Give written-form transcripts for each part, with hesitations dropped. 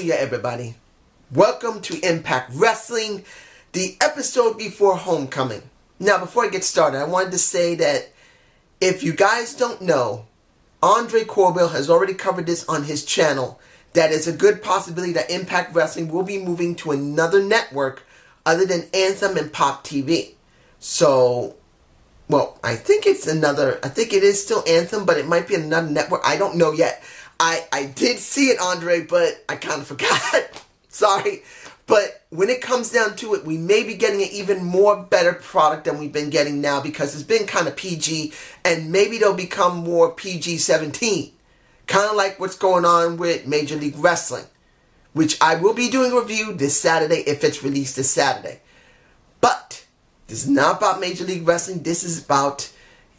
Hallelujah, everybody. Welcome to Impact Wrestling, the episode before Homecoming. Now, before I get started, I wanted to say that if you guys don't know, Andre Corbell has already covered this on his channel. That is a good possibility that Impact Wrestling will be moving to another network other than Anthem and Pop TV. So, well, I think it is still Anthem, but it might be another network. I don't know yet. I did see it, Andre, but I kind of forgot. Sorry. But when it comes down to it, we may be getting an even more better product than we've been getting now because it's been kind of PG, and maybe they'll become more PG-17. Kind of like what's going on with Major League Wrestling, which I will be doing a review this Saturday if it's released this Saturday. But this is not about Major League Wrestling. This is about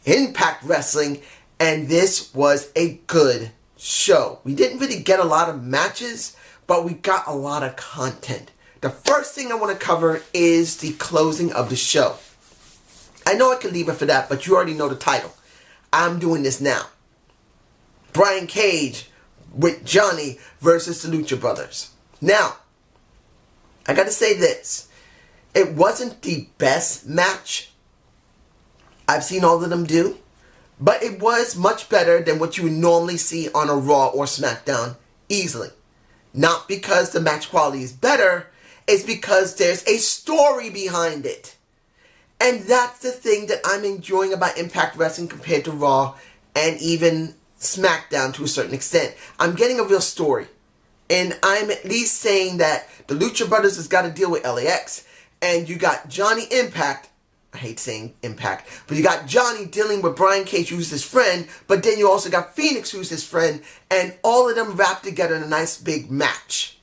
Impact Wrestling, and this was a good show. We didn't really get a lot of matches, but we got a lot of content. The first thing I want to cover is the closing of the show. I know I can leave it for that, but you already know the title. I'm doing this now. Brian Cage with Johnny versus the Lucha Brothers. Now, I gotta say this. It wasn't the best match I've seen all of them do, but it was much better than what you would normally see on a Raw or SmackDown easily. Not because the match quality is better, it's because there's a story behind it. And that's the thing that I'm enjoying about Impact Wrestling compared to Raw and even SmackDown to a certain extent. I'm getting a real story. And I'm at least saying that the Lucha Brothers has got to deal with LAX. And you got Johnny Impact. I hate saying Impact. But you got Johnny dealing with Brian Cage, who's his friend. But then you also got Phoenix, who's his friend. And all of them wrapped together in a nice big match.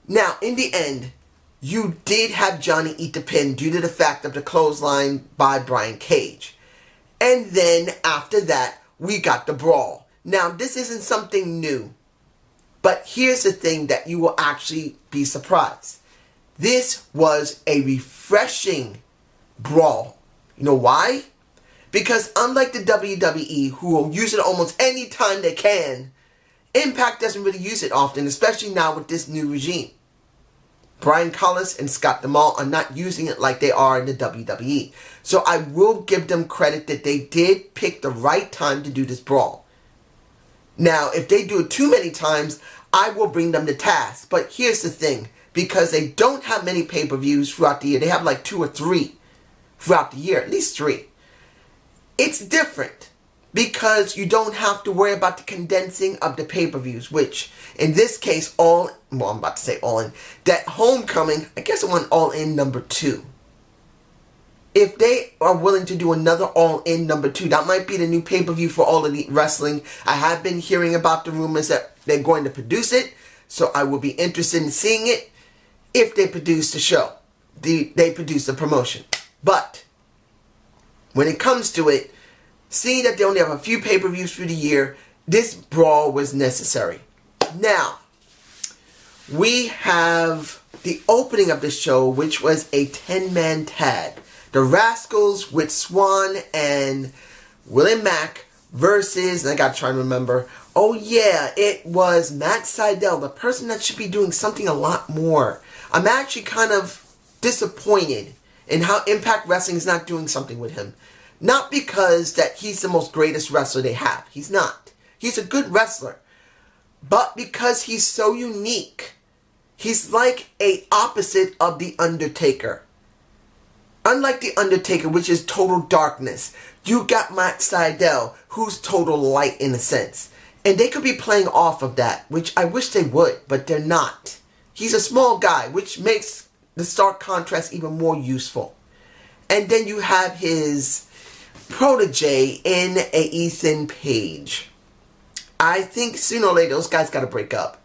Now, in the end, you did have Johnny eat the pin due to the fact of the clothesline by Brian Cage. And then after that, we got the brawl. Now, this isn't something new, but here's the thing that you will actually be surprised. This was a refreshing brawl. You know why? Because unlike the WWE, who will use it almost any time they can, Impact doesn't really use it often, especially now with this new regime. Brian Collis and Scott D'Amore are not using it like they are in the WWE. So I will give them credit that they did pick the right time to do this brawl. Now, if they do it too many times, I will bring them to task. But here's the thing. Because they don't have many pay-per-views throughout the year. They have like 2 or 3 throughout the year. At least 3. It's different. Because you don't have to worry about the condensing of the pay-per-views. Which, in this case, I'm about to say all in. That Homecoming, I guess I want All In number 2. If they are willing to do another All In number 2, that might be the new pay-per-view for All Elite Wrestling. I have been hearing about the rumors that they're going to produce it, so I will be interested in seeing it if they produce the show. They produce the promotion. But when it comes to it, seeing that they only have a few pay-per-views through the year, this brawl was necessary. Now, we have the opening of the show, which was a 10-man tag. The Rascals with Swan and Willie Mack versus, and I gotta try and remember, oh yeah, it was Matt Sydal, the person that should be doing something a lot more. I'm actually kind of disappointed in how Impact Wrestling is not doing something with him. Not because that he's the most greatest wrestler they have. He's not. He's a good wrestler. But because he's so unique. He's like a opposite of The Undertaker. Unlike The Undertaker, which is total darkness, you got Matt Sydal, who's total light in a sense. And they could be playing off of that, which I wish they would, but they're not. He's a small guy, which makes the stark contrast even more useful. And then you have his protege in a Ethan Page. I think sooner or later those guys got to break up.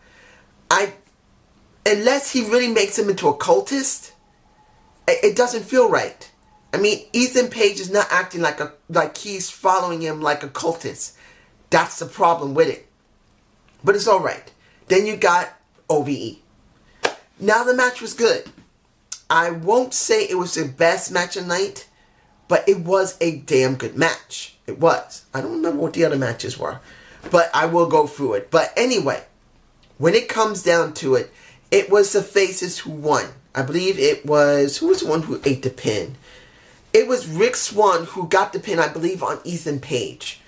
Unless he really makes him into a cultist, it doesn't feel right. I mean, Ethan Page is not acting like he's following him like a cultist. That's the problem with it. But it's alright. Then you got OVE. Now the match was good. I won't say it was the best match of the night, but it was a damn good match. It was. I don't remember what the other matches were, but I will go through it. But anyway, when it comes down to it, it was the faces who won. I believe it was, who was the one who ate the pin? It was Rick Swann who got the pin, I believe, on Ethan Page.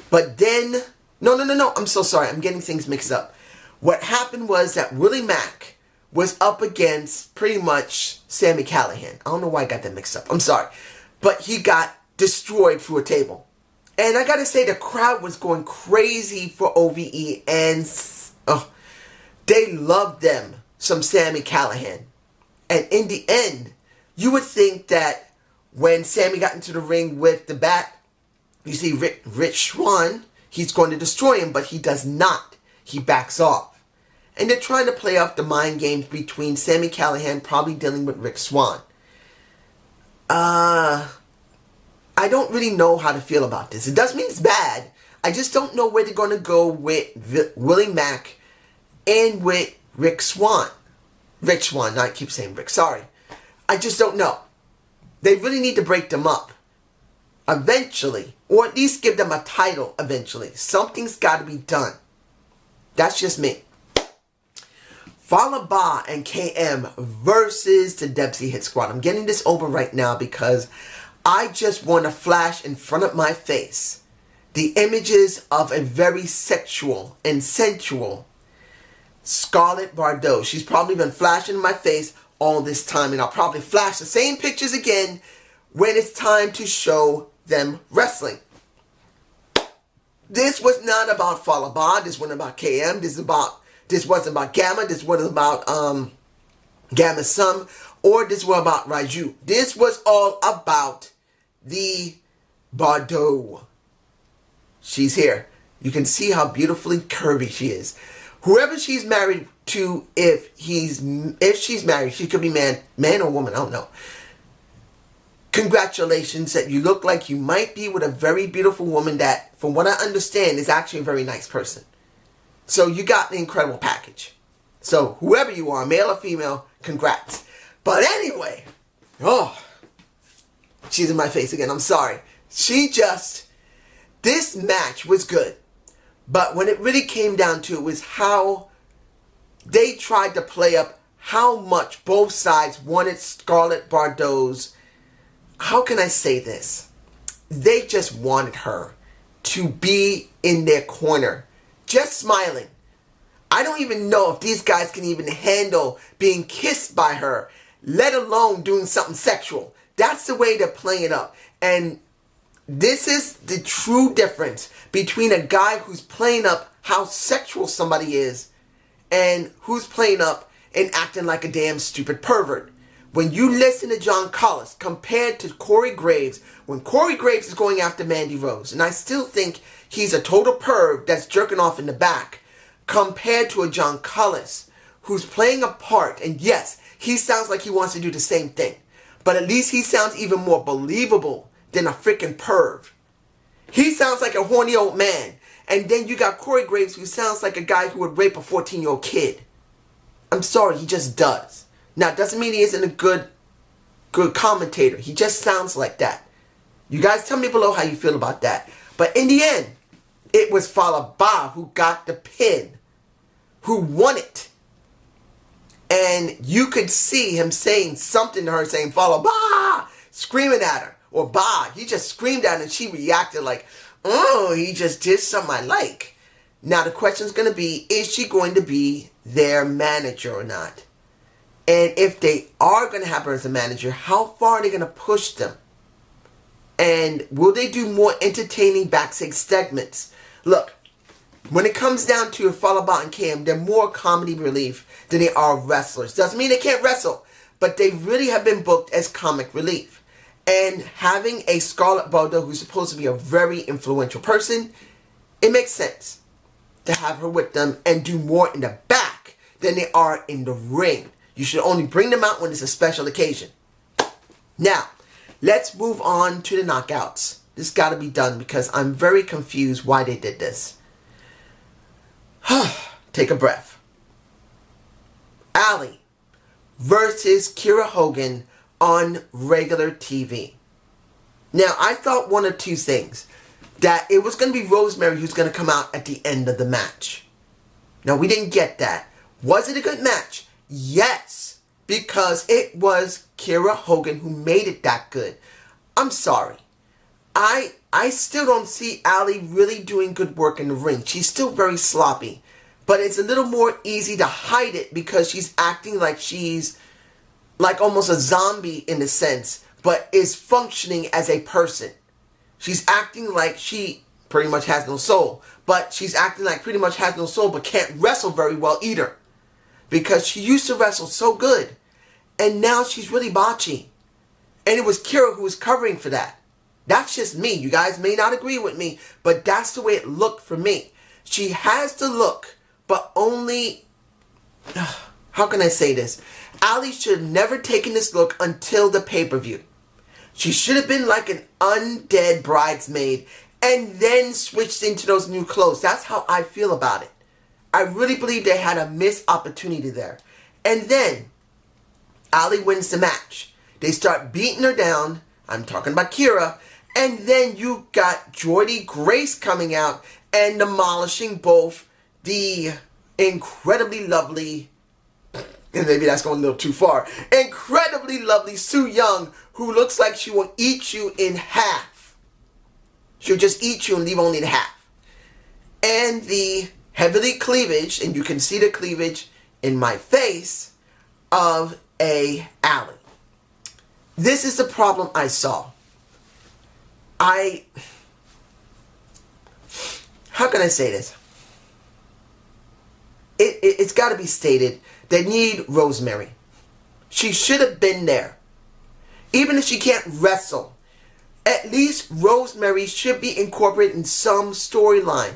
But then, no, I'm so sorry, I'm getting things mixed up. What happened was that Willie Mack was up against pretty much Sami Callihan. I don't know why I got that mixed up, I'm sorry. But he got destroyed through a table. And I gotta say, the crowd was going crazy for OVE, and they loved them, some Sami Callihan. And in the end, you would think that when Sami got into the ring with the bat, you see Rich Swann, he's going to destroy him, but he does not. He backs off. And they're trying to play off the mind games between Sami Callihan probably dealing with Rick Swann. I don't really know how to feel about this. It doesn't mean it's bad. I just don't know where they're going to go with Willie Mack and with Rick Swann. Rick Swann, I keep saying Rick, sorry. I just don't know. They really need to break them up. Eventually. Or at least give them a title eventually. Something's got to be done. That's just me. Fallah Bahh and KM versus the Dempsey Hit Squad. I'm getting this over right now because I just want to flash in front of my face the images of a very sexual and sensual Scarlett Bordeaux. She's probably been flashing in my face all this time, and I'll probably flash the same pictures again when it's time to show them wrestling. This was not about Fallah Bahh. This wasn't about KM. This wasn't about Gamma. This wasn't about Gamma Sum, or this was about Raju. This was all about the Bordeaux. She's here. You can see how beautifully curvy she is. Whoever she's married to, if she's married, she could be man or woman, I don't know. Congratulations that you look like you might be with a very beautiful woman that, from what I understand, is actually a very nice person. So you got the incredible package. So whoever you are, male or female, congrats. But anyway, she's in my face again, I'm sorry. This match was good. But when it really came down to it was how they tried to play up how much both sides wanted Scarlett Bordeaux's, how can I say this? They just wanted her to be in their corner, just smiling. I don't even know if these guys can even handle being kissed by her, let alone doing something sexual. That's the way they're playing it up. And this is the true difference between a guy who's playing up how sexual somebody is and who's playing up and acting like a damn stupid pervert. When you listen to John Collis compared to Corey Graves, when Corey Graves is going after Mandy Rose, and I still think he's a total perv that's jerking off in the back, compared to a John Collis who's playing a part, and yes, he sounds like he wants to do the same thing, but at least he sounds even more believable than a freaking perv. He sounds like a horny old man. And then you got Corey Graves, who sounds like a guy who would rape a 14-year-old kid. I'm sorry, he just does. Now, it doesn't mean he isn't a good commentator. He just sounds like that. You guys tell me below how you feel about that. But in the end, it was Fallah Bahh who got the pin, who won it. And you could see him saying something to her, saying, Fallah Bahh, screaming at her. Or Bahh, he just screamed at her and she reacted like, oh, he just did something I like. Now the question is going to be, is she going to be their manager or not? And if they are going to have her as a manager, how far are they going to push them? And will they do more entertaining backstage segments? Look, when it comes down to Fallah Bahh and KM, they're more comedy relief than they are wrestlers. Doesn't mean they can't wrestle, but they really have been booked as comic relief. And having a Scarlett Bordeaux who's supposed to be a very influential person, it makes sense to have her with them and do more in the back than they are in the ring. You should only bring them out when it's a special occasion. Now, let's move on to the knockouts. This got to be done because I'm very confused why they did this. Take a breath. Allie versus Kiera Hogan on regular TV. Now, I thought one of two things. That it was going to be Rosemary who's going to come out at the end of the match. Now, we didn't get that. Was it a good match? Yes, because it was Kiera Hogan who made it that good. I'm sorry. I still don't see Allie really doing good work in the ring. She's still very sloppy. But it's a little more easy to hide it because she's acting like she's like almost a zombie in a sense, but is functioning as a person. She's acting like she pretty much has no soul. But she's acting like pretty much has no soul but can't wrestle very well either. Because she used to wrestle so good. And now she's really botchy. And it was Kiera who was covering for that. That's just me. You guys may not agree with me, but that's the way it looked for me. She has the look, but only... How can I say this? Allie should have never taken this look until the pay-per-view. She should have been like an undead bridesmaid and then switched into those new clothes. That's how I feel about it. I really believe they had a missed opportunity there. And then, Allie wins the match. They start beating her down. I'm talking about Kiera. And then you got Jordynne Grace coming out and demolishing both the incredibly lovely, and maybe that's going a little too far, incredibly lovely Su Yung, who looks like she will eat you in half. She'll just eat you and leave only the half. And the heavily cleavage, and you can see the cleavage in my face, of a Allie. This is the problem I saw. How can I say this? It's got to be stated, they need Rosemary. She should have been there. Even if she can't wrestle, at least Rosemary should be incorporated in some storyline.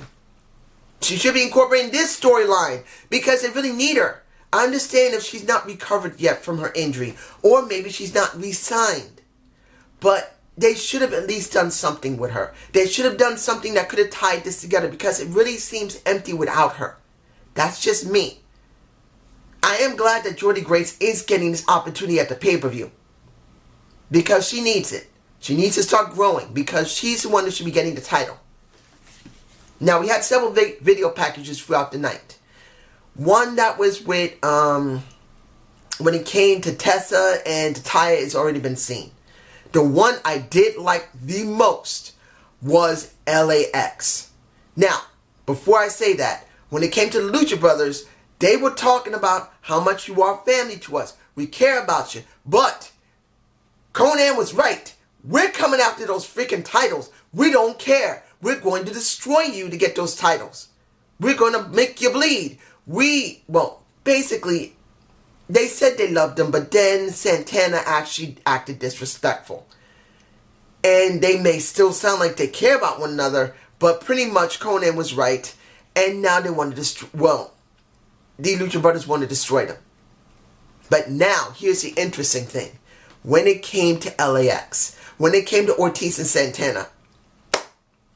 She should be incorporated in this storyline because they really need her. I understand if she's not recovered yet from her injury, or maybe she's not re-signed. But they should have at least done something with her. They should have done something that could have tied this together because it really seems empty without her. That's just me. I am glad that Jordynne Grace is getting this opportunity at the pay-per-view because she needs it. She needs to start growing because she's the one that should be getting the title. Now, we had several video packages throughout the night. One that was with, when it came to Tessa and to Taya, it's already been seen. The one I did like the most was LAX. Now, before I say that, when it came to the Lucha Brothers, they were talking about how much you are family to us. We care about you. But Conan was right. We're coming after those freaking titles. We don't care. We're going to destroy you to get those titles. We're going to make you bleed. Basically, they said they loved him, but then Santana actually acted disrespectful. And they may still sound like they care about one another, but pretty much Conan was right. And now they want to destroy, the Lucha Brothers want to destroy them. But now, here's the interesting thing. When it came to LAX, when it came to Ortiz and Santana,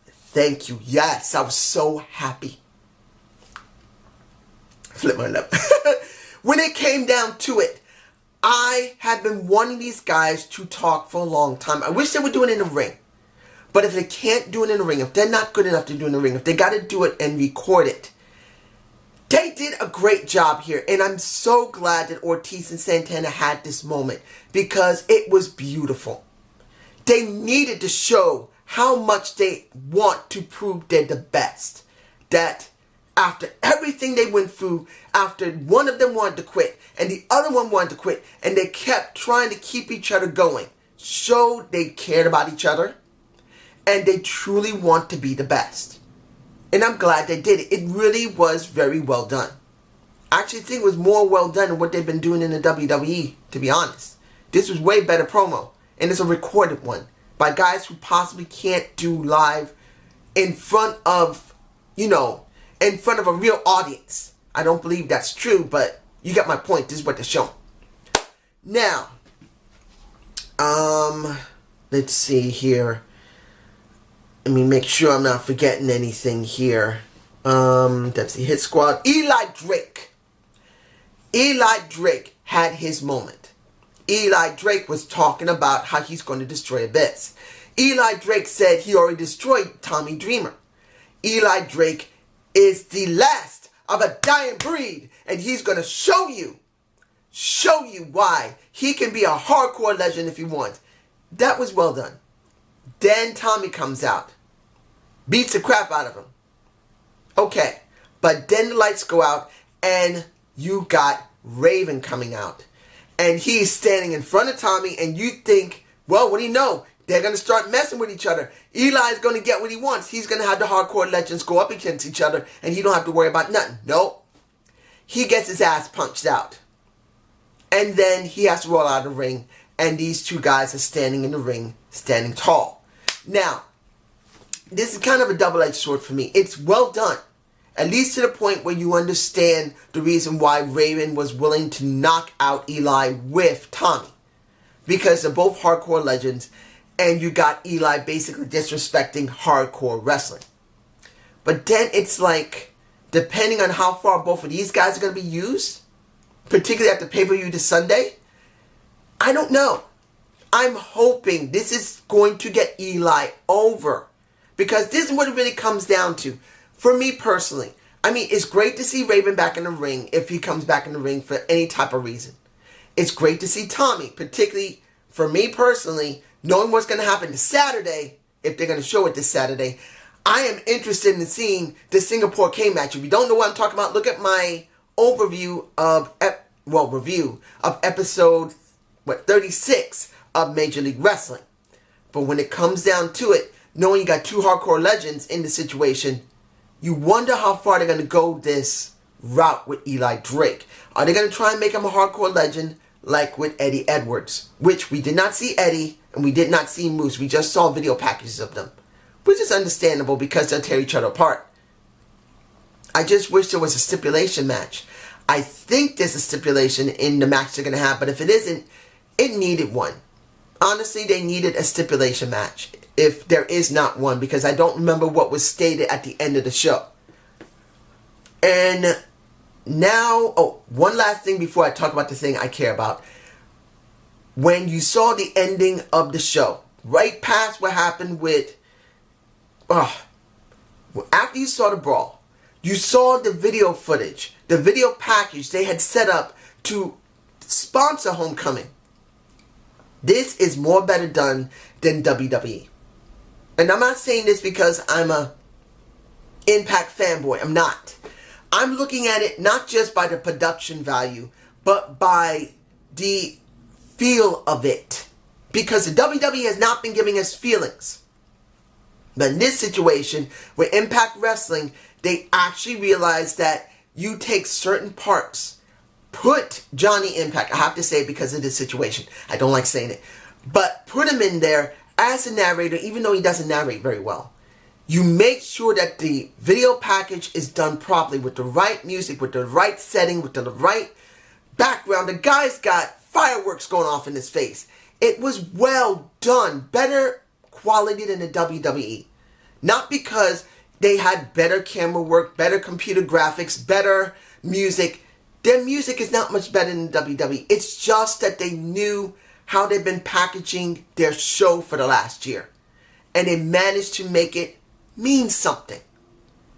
thank you. Yes, I was so happy. Flip my lip. When it came down to it, I had been wanting these guys to talk for a long time. I wish they would do it in the ring. But if they can't do it in the ring, if they're not good enough to do it in the ring, if they got to do it and record it, they did a great job here. And I'm so glad that Ortiz and Santana had this moment because it was beautiful. They needed to show how much they want to prove they're the best. That after everything they went through, after one of them wanted to quit and the other one wanted to quit, and they kept trying to keep each other going, showed they cared about each other and they truly want to be the best. And I'm glad they did it. It really was very well done. I actually think it was more well done than what they've been doing in the WWE, to be honest. This was way better promo, and it's a recorded one by guys who possibly can't do live in front of, in front of a real audience. I don't believe that's true, but you get my point. This is what they're showing. Now, let's see here. Let me make sure I'm not forgetting anything here. That's the Hit Squad. Eli Drake. Eli Drake had his moment. Eli Drake was talking about how he's going to destroy Abyss. Eli Drake said he already destroyed Tommy Dreamer. Eli Drake is the last of a dying breed, and he's going to show you show you why he can be a hardcore legend if he wants. That was well done. Then Tommy comes out, beats the crap out of him. Okay, but then the lights go out and you got Raven coming out. And he's standing in front of Tommy and you think, well, what do you know? They're going to start messing with each other. Eli's going to get what he wants. He's going to have the hardcore legends go up against each other and he don't have to worry about nothing. Nope. He gets his ass punched out. And then he has to roll out of the ring and these two guys are standing in the ring, standing tall. Now, this is kind of a double-edged sword for me. It's well done. At least to the point where you understand the reason why Raven was willing to knock out Eli with Tommy. Because they're both hardcore legends and you got Eli basically disrespecting hardcore wrestling. But then it's like, depending on how far both of these guys are going to be used, particularly at the pay-per-view this Sunday, I don't know. I'm hoping this is going to get Eli over. Because this is what it really comes down to. For me personally, I mean, it's great to see Raven back in the ring if he comes back in the ring for any type of reason. It's great to see Tommy, particularly for me personally, knowing what's going to happen this Saturday, if they're going to show it this Saturday. I am interested in seeing the Singapore K match. If you don't know what I'm talking about, look at my overview of, review of episode 36 of Major League Wrestling. But when it comes down to it, knowing you got two hardcore legends in the situation, you wonder how far they're going to go this route with Eli Drake. Are they going to try and make him a hardcore legend like with Eddie Edwards? Which we did not see Eddie and we did not see Moose. We just saw video packages of them. Which is understandable because they'll tear each other apart. I just wish there was a stipulation match. I think there's a stipulation in the match they're going to have, but if it isn't, it needed one. Honestly, they needed a stipulation match, if there is not one, because I don't remember what was stated at the end of the show. And now, one last thing before I talk about the thing I care about. When you saw the ending of the show, right past what happened with, after you saw the brawl, you saw the video footage, the video package they had set up to sponsor Homecoming. This is more better done than WWE. And I'm not saying this because I'm a Impact fanboy. I'm not. I'm looking at it not just by the production value, but by the feel of it. Because the WWE has not been giving us feelings. But in this situation, with Impact Wrestling, they actually realized that you take certain parts, put Johnny Impact, I have to say it because of this situation, I don't like saying it, but put him in there as a narrator, even though he doesn't narrate very well. You make sure that the video package is done properly with the right music, with the right setting, with the right background. The guy's got fireworks going off in his face. It was well done. Better quality than the WWE. Not because they had better camera work, better computer graphics, better music. Their music is not much better than WWE. It's just that they knew how they've been packaging their show for the last year. And they managed to make it mean something.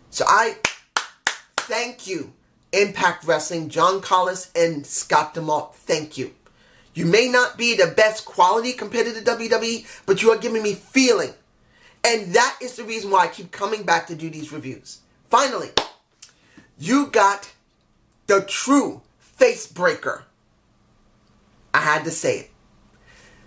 So I thank you, Impact Wrestling, John Collis and Scott DeMalt. Thank you. You may not be the best quality compared to the WWE, but you are giving me feeling. And that is the reason why I keep coming back to do these reviews. Finally, you got the true face breaker. I had to say it.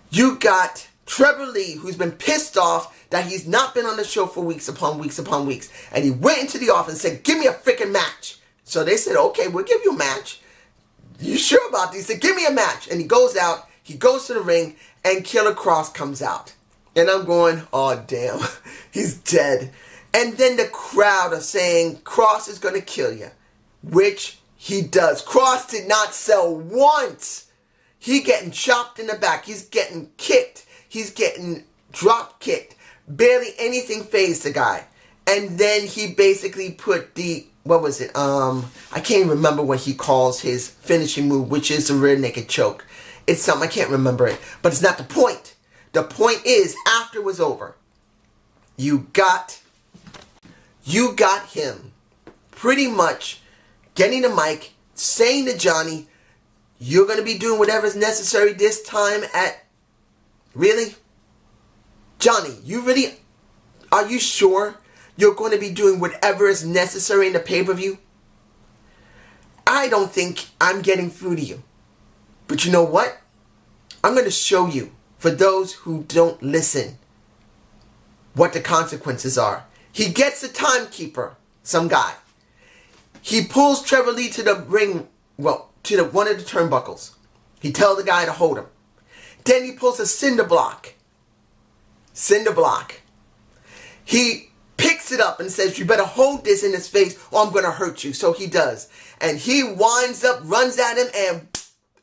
You got Trevor Lee, who's been pissed off that he's not been on the show for weeks upon weeks upon weeks. And he went into the office and said, give me a freaking match. So they said, okay, we'll give you a match. You sure about this? He said, give me a match. And he goes out, he goes to the ring, and Killer Kross comes out. And I'm going, oh damn, he's dead. And then the crowd are saying, Kross is going to kill you. Which he does. Kross did not sell once. He getting chopped in the back. He's getting kicked. He's getting drop kicked. Barely anything fazed the guy. And then he basically put the, what was it? I can't even remember what he calls his finishing move, which is the rear naked choke. It's something, I can't remember it. But it's not the point. The point is, after it was over, you got him pretty much getting the mic, saying to Johnny, You're going to be doing whatever's necessary this time at... Really? Johnny, are you sure you're going to be doing whatever is necessary in the pay-per-view? I don't think I'm getting through to you. But you know what? I'm going to show you, for those who don't listen, what the consequences are. He gets a timekeeper, some guy. He pulls Trevor Lee to the ring, to one of the turnbuckles. He tells the guy to hold him. Then he pulls a cinder block. He picks it up and says, you better hold this in his face or I'm going to hurt you. So he does. And he winds up, runs at him, and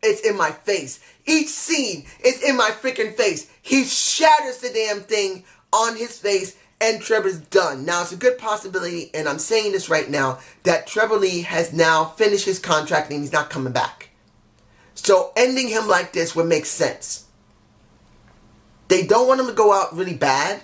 it's in my face. Each scene is in my freaking face. He shatters the damn thing on his face, and Trevor's done. Now, it's a good possibility, and I'm saying this right now, that Trevor Lee has now finished his contract and he's not coming back. So ending him like this would make sense. They don't want him to go out really bad.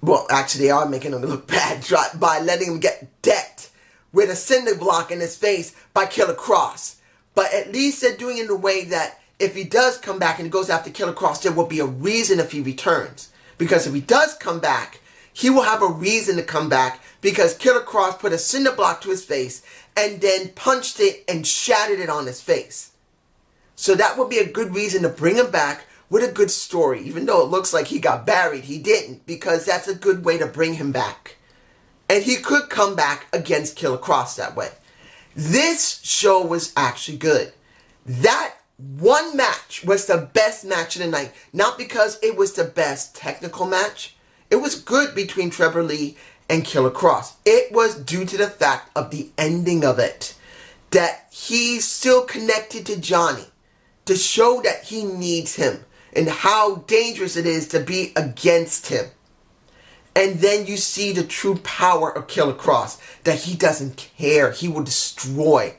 Well, actually, they are making him look bad by letting him get decked with a cinder block in his face by Killer Kross. But at least they're doing it in a way that if he does come back and he goes after Killer Kross, there will be a reason if he returns. Because if he does come back, he will have a reason to come back because Killer Kross put a cinder block to his face and then punched it and shattered it on his face. So that would be a good reason to bring him back with a good story. Even though it looks like he got buried, he didn't, because that's a good way to bring him back. And he could come back against Killer Kross that way. This show was actually good. That one match was the best match of the night. Not because it was the best technical match. It was good between Trevor Lee and Killer Kross. It was due to the fact of the ending of it. That he's still connected to Johnny. To show that he needs him. And how dangerous it is to be against him. And then you see the true power of Killer Kross. That he doesn't care. He will destroy.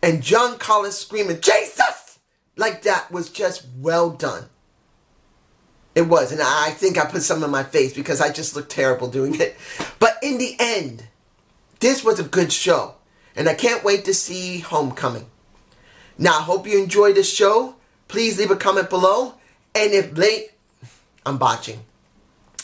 And John Collins screaming, Jesus! Like that was just well done. It was. And I think I put some in my face because I just looked terrible doing it. But in the end, this was a good show. And I can't wait to see Homecoming. Now, I hope you enjoyed this show. Please leave a comment below. And if late, I'm botching.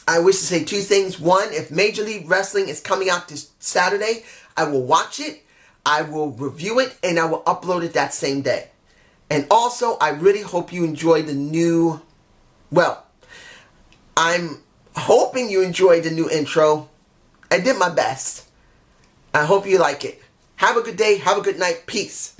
I wish to say two things. One, if Major League Wrestling is coming out this Saturday, I will watch it, I will review it, and I will upload it that same day. And also, I really hope you enjoy the new, I'm hoping you enjoyed the new intro. I did my best. I hope you like it. Have a good day. Have a good night. Peace.